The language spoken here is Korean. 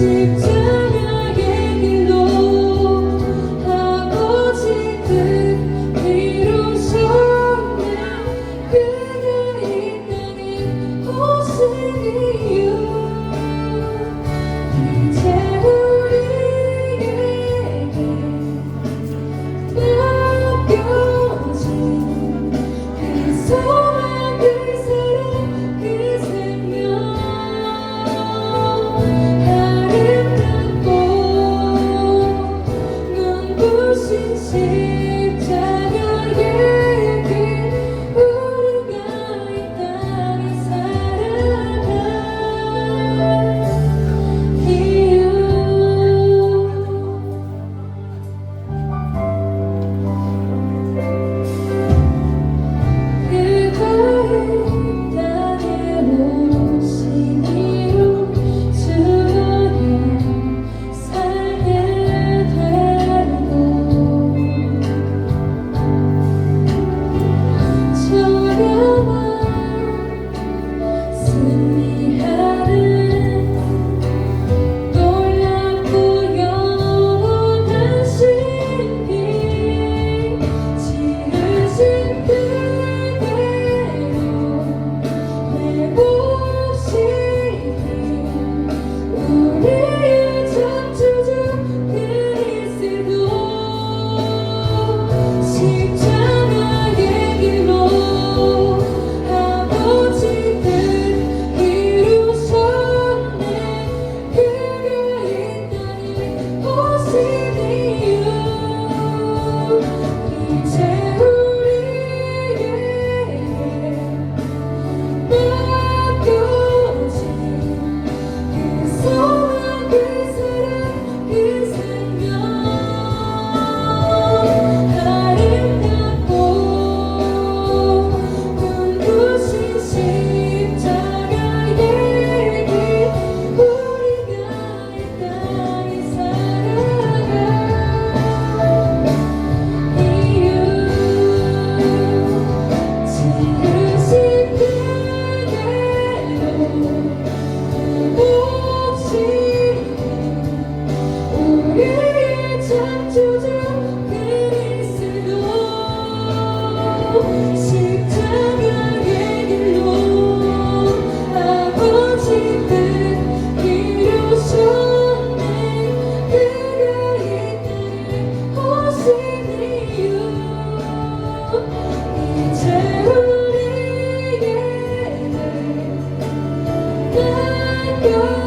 십자가의 길로 아버지 뜻 이루셨네. 그가 이 땅에 오신 이유 이제 우리에게 맡겨진 그 소망 그 사랑 그 생명 아름답고 눈부신 십자가의 길 우리가 이 땅에 살아갈 이유 그가 이 땅에 오신 이유 주어야 살게 되고 저렴한 승리하는 놀랍고 영원한 신비 지으신 그대로 회복시킨 우리의 창조주 그리스도 십자가의 길로 아버지 뜻 이루셨네. 그가 이 땅에 오신 이유 이제 우리에게 맡겨진 그 소망 그 사랑 그 생명 아름답고 눈부신 십자가의 길 우리가 이 땅에 살아갈 이유 지으신 그대로 회복시킨 우리의 창조주 그리스도 십자가의 길로 아버지 뜻 이루셨네. 그가 이 땅에 오신 이유 이제 우리에게 맡겨진